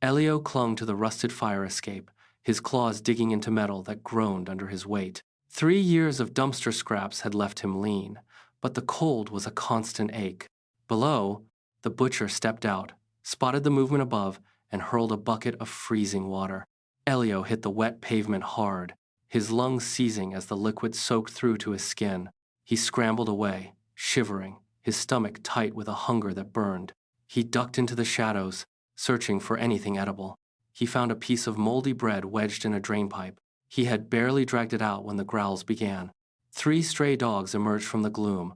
Elio clung to the rusted fire escape, his claws digging into metal that groaned under his weight. 3 years of dumpster scraps had left him lean, but the cold was a constant ache. Below, the butcher stepped out, spotted the movement above, and hurled a bucket of freezing water. Elio hit the wet pavement hard, his lungs seizing as the liquid soaked through to his skin. He scrambled away, shivering, his stomach tight with a hunger that burned. He ducked into the shadows, searching for anything edible. He found a piece of moldy bread wedged in a drainpipe. He had barely dragged it out when the growls began. 3 stray dogs emerged from the gloom,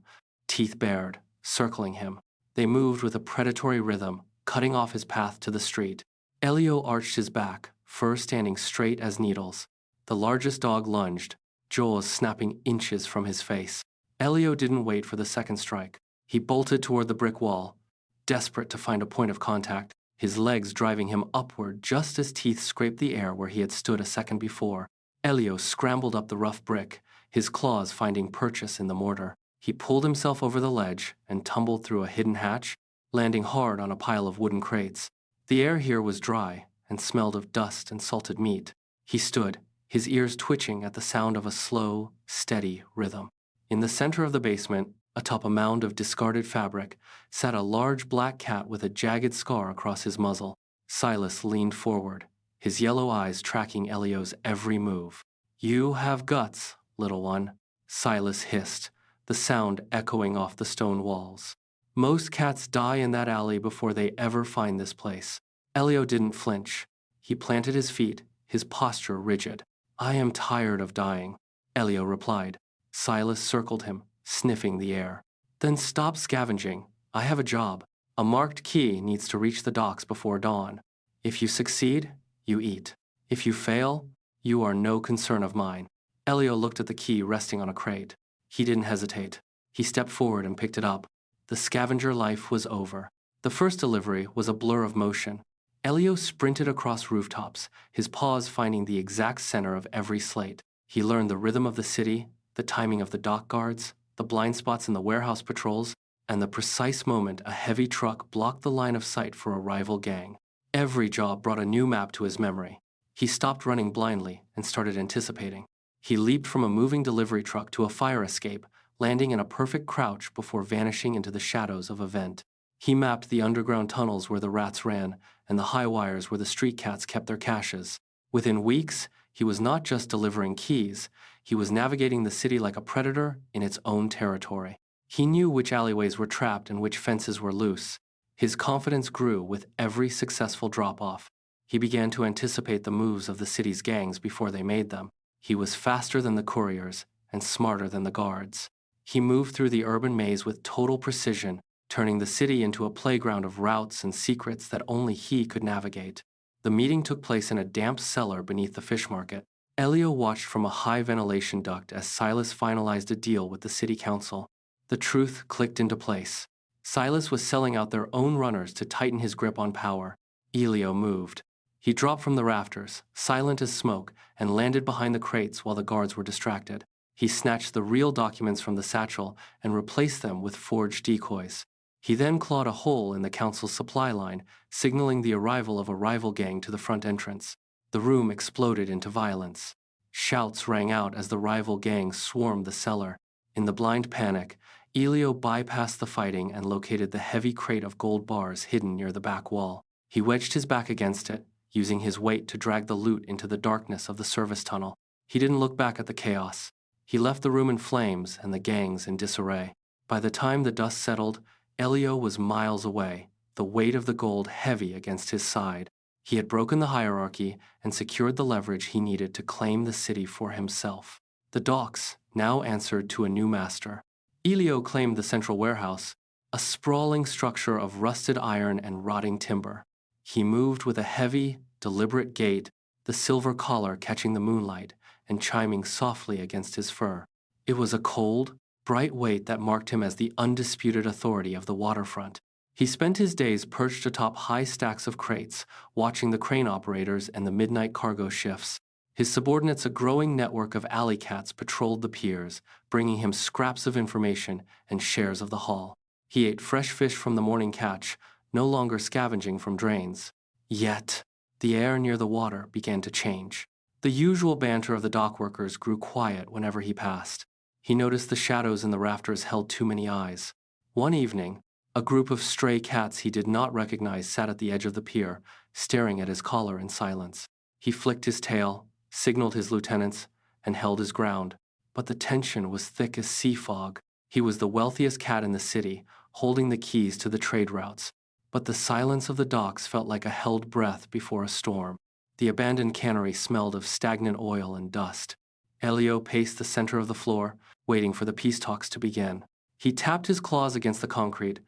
teeth bared, circling him. They moved with a predatory rhythm, cutting off his path to the street. Elio arched his back, fur standing straight as needles. The largest dog lunged, jaws snapping inches from his face. Elio didn't wait for the second strike. He bolted toward the brick wall, desperate to find a point of contact, his legs driving him upward just as teeth scraped the air where he had stood a second before. Elio scrambled up the rough brick, his claws finding purchase in the mortar. He pulled himself over the ledge and tumbled through a hidden hatch, landing hard on a pile of wooden crates. The air here was dry and smelled of dust and salted meat. He stood, his ears twitching at the sound of a slow, steady rhythm. In the center of the basement, atop a mound of discarded fabric, sat a large black cat with a jagged scar across his muzzle. Silas leaned forward, his yellow eyes tracking Elio's every move. "You have guts, little one," Silas hissed, the sound echoing off the stone walls. "Most cats die in that alley before they ever find this place." Elio didn't flinch. He planted his feet, his posture rigid. "I am tired of dying," Elio replied. Silas circled him, sniffing the air. "Then stop scavenging. I have a job. A marked key needs to reach the docks before dawn. If you succeed, you eat. If you fail, you are no concern of mine." Elio looked at the key resting on a crate. He didn't hesitate. He stepped forward and picked it up. The scavenger life was over. The first delivery was a blur of motion. Elio sprinted across rooftops, his paws finding the exact center of every slate. He learned the rhythm of the city, the timing of the dock guards, the blind spots in the warehouse patrols, and the precise moment a heavy truck blocked the line of sight for a rival gang. Every job brought a new map to his memory. He stopped running blindly and started anticipating. He leaped from a moving delivery truck to a fire escape, landing in a perfect crouch before vanishing into the shadows of a vent. He mapped the underground tunnels where the rats ran and the high wires where the street cats kept their caches. Within weeks, he was not just delivering keys, he was navigating the city like a predator in its own territory. He knew which alleyways were trapped and which fences were loose. His confidence grew with every successful drop-off. He began to anticipate the moves of the city's gangs before they made them. He was faster than the couriers and smarter than the guards. He moved through the urban maze with total precision, turning the city into a playground of routes and secrets that only he could navigate. The meeting took place in a damp cellar beneath the fish market. Elio watched from a high ventilation duct as Silas finalized a deal with the city council. The truth clicked into place. Silas was selling out their own runners to tighten his grip on power. Elio moved. He dropped from the rafters, silent as smoke, and landed behind the crates while the guards were distracted. He snatched the real documents from the satchel and replaced them with forged decoys. He then clawed a hole in the council's supply line, signaling the arrival of a rival gang to the front entrance. The room exploded into violence. Shouts rang out as the rival gang swarmed the cellar. In the blind panic, Elio bypassed the fighting and located the heavy crate of gold bars hidden near the back wall. He wedged his back against it, using his weight to drag the loot into the darkness of the service tunnel. He didn't look back at the chaos. He left the room in flames and the gangs in disarray. By the time the dust settled, Elio was miles away, the weight of the gold heavy against his side. He had broken the hierarchy and secured the leverage he needed to claim the city for himself. The docks now answered to a new master. Elio claimed the central warehouse, a sprawling structure of rusted iron and rotting timber. He moved with a heavy, deliberate gait, the silver collar catching the moonlight and chiming softly against his fur. It was a cold, bright weight that marked him as the undisputed authority of the waterfront. He spent his days perched atop high stacks of crates, watching the crane operators and the midnight cargo shifts. His subordinates, a growing network of alley cats, patrolled the piers, bringing him scraps of information and shares of the haul. He ate fresh fish from the morning catch, no longer scavenging from drains. Yet, The air near the water began to change. The usual banter of the dockworkers grew quiet whenever he passed. He noticed the shadows in the rafters held too many eyes. One evening, a group of stray cats he did not recognize sat at the edge of the pier, staring at his collar in silence. He flicked his tail, signaled his lieutenants, and held his ground. But the tension was thick as sea fog. He was the wealthiest cat in the city, holding the keys to the trade routes. But the silence of the docks felt like a held breath before a storm. The abandoned cannery smelled of stagnant oil and dust. Elio paced the center of the floor, waiting for the peace talks to begin. He tapped his claws against the concrete,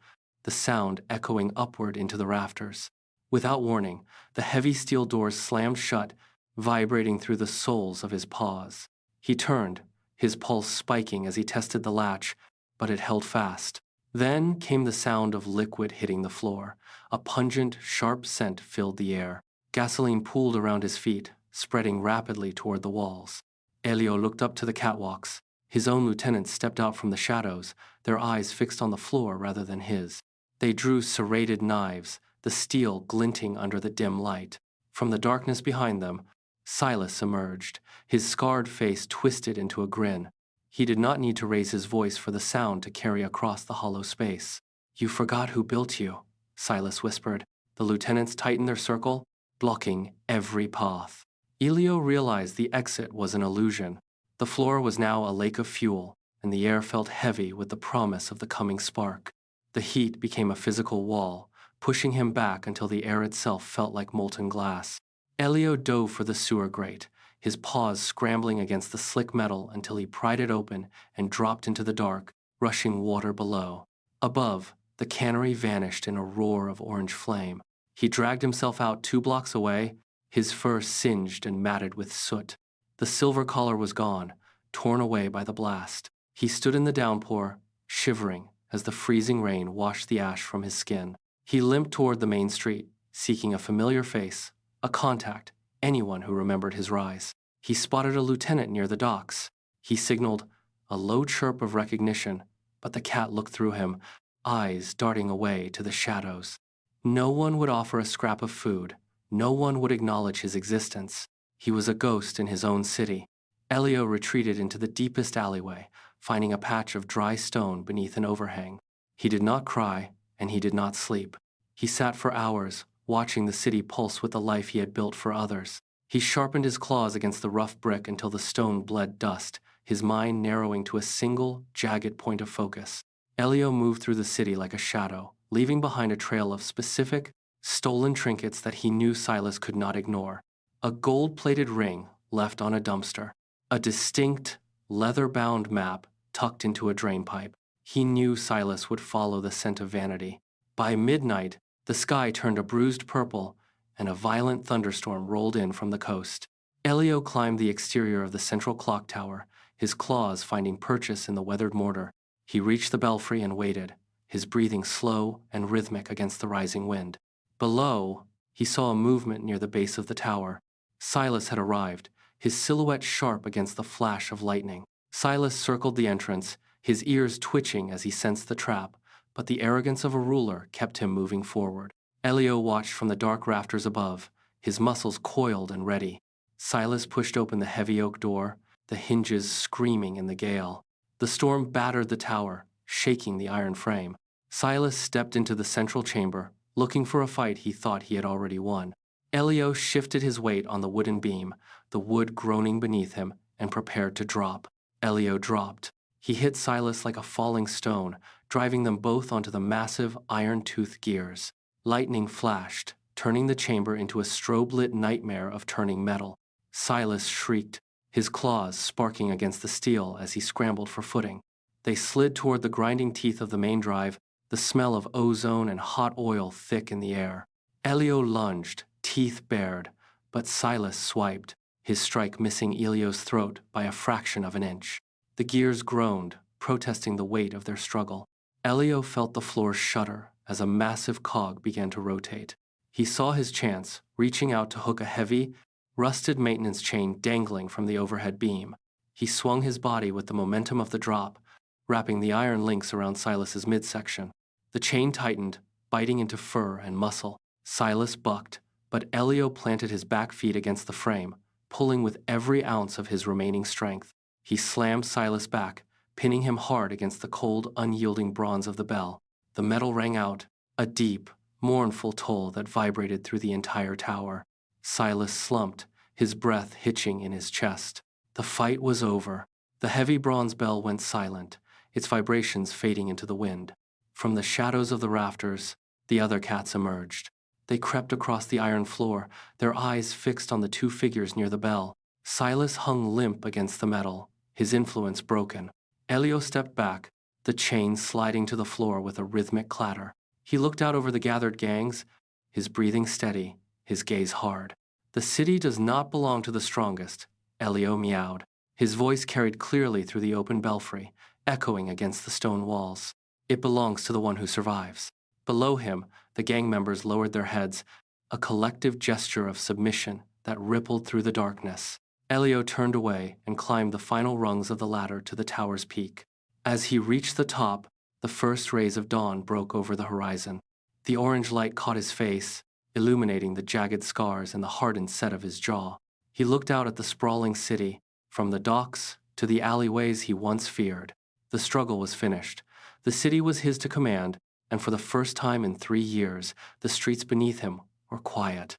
the sound echoing upward into the rafters. Without warning, the heavy steel doors slammed shut, vibrating through the soles of his paws. He turned, his pulse spiking as he tested the latch, but it held fast. Then came the sound of liquid hitting the floor. A pungent, sharp scent filled the air. Gasoline pooled around his feet, spreading rapidly toward the walls. Elio looked up to the catwalks. His own lieutenants stepped out from the shadows, their eyes fixed on the floor rather than his. They drew serrated knives, the steel glinting under the dim light. From the darkness behind them, Silas emerged, his scarred face twisted into a grin. He did not need to raise his voice for the sound to carry across the hollow space. "You forgot who built you," Silas whispered. The lieutenants tightened their circle, blocking every path. Elio realized the exit was an illusion. The floor was now a lake of fuel, and the air felt heavy with the promise of the coming spark. The heat became a physical wall, pushing him back until the air itself felt like molten glass. Elio dove for the sewer grate, his paws scrambling against the slick metal until he pried it open and dropped into the dark, rushing water below. Above, the cannery vanished in a roar of orange flame. He dragged himself out 2 blocks away, his fur singed and matted with soot. The silver collar was gone, torn away by the blast. He stood in the downpour, shivering as the freezing rain washed the ash from his skin. He limped toward the main street, seeking a familiar face, a contact, anyone who remembered his rise. He spotted a lieutenant near the docks. He signaled, a low chirp of recognition, but the cat looked through him, eyes darting away to the shadows. No one would offer a scrap of food. No one would acknowledge his existence. He was a ghost in his own city. Elio retreated into the deepest alleyway, finding a patch of dry stone beneath an overhang. He did not cry, and he did not sleep. He sat for hours, watching the city pulse with the life he had built for others. He sharpened his claws against the rough brick until the stone bled dust, his mind narrowing to a single, jagged point of focus. Elio moved through the city like a shadow, leaving behind a trail of specific, stolen trinkets that he knew Silas could not ignore. A gold-plated ring left on a dumpster. A distinct, leather-bound map tucked into a drainpipe. He knew Silas would follow the scent of vanity. By midnight, the sky turned a bruised purple, and a violent thunderstorm rolled in from the coast. Elio climbed the exterior of the central clock tower, his claws finding purchase in the weathered mortar. He reached the belfry and waited, his breathing slow and rhythmic against the rising wind. Below, he saw a movement near the base of the tower. Silas had arrived, his silhouette sharp against the flash of lightning. Silas circled the entrance, his ears twitching as he sensed the trap, but the arrogance of a ruler kept him moving forward. Elio watched from the dark rafters above, his muscles coiled and ready. Silas pushed open the heavy oak door, the hinges screaming in the gale. The storm battered the tower, shaking the iron frame. Silas stepped into the central chamber, looking for a fight he thought he had already won. Elio shifted his weight on the wooden beam, the wood groaning beneath him, and prepared to drop. Elio dropped. He hit Silas like a falling stone, driving them both onto the massive iron-toothed gears. Lightning flashed, turning the chamber into a strobe-lit nightmare of turning metal. Silas shrieked, his claws sparking against the steel as he scrambled for footing. They slid toward the grinding teeth of the main drive, the smell of ozone and hot oil thick in the air. Elio lunged, teeth bared, but Silas swiped, his strike missing Elio's throat by a fraction of an inch. The gears groaned, protesting the weight of their struggle. Elio felt the floor shudder as a massive cog began to rotate. He saw his chance, reaching out to hook a heavy, rusted maintenance chain dangling from the overhead beam. He swung his body with the momentum of the drop, wrapping the iron links around Silas's midsection. The chain tightened, biting into fur and muscle. Silas bucked, But Elio planted his back feet against the frame, pulling with every ounce of his remaining strength. He slammed Silas back, pinning him hard against the cold, unyielding bronze of the bell. The metal rang out, a deep, mournful toll that vibrated through the entire tower. Silas slumped, his breath hitching in his chest. The fight was over. The heavy bronze bell went silent, its vibrations fading into the wind. From the shadows of the rafters, the other cats emerged. They crept across the iron floor, their eyes fixed on the two figures near the bell. Silas hung limp against the metal, his influence broken. Elio stepped back, the chains sliding to the floor with a rhythmic clatter. He looked out over the gathered gangs, his breathing steady, his gaze hard. The city does not belong to the strongest, Elio meowed. His voice carried clearly through the open belfry, echoing against the stone walls. It belongs to the one who survives. Below him, the gang members lowered their heads, a collective gesture of submission that rippled through the darkness. Elio turned away and climbed the final rungs of the ladder to the tower's peak. As he reached the top, the first rays of dawn broke over the horizon. The orange light caught his face, illuminating the jagged scars and the hardened set of his jaw. He looked out at the sprawling city, from the docks to the alleyways he once feared. The struggle was finished. The city was his to command, and for the first time in 3 years, the streets beneath him were quiet.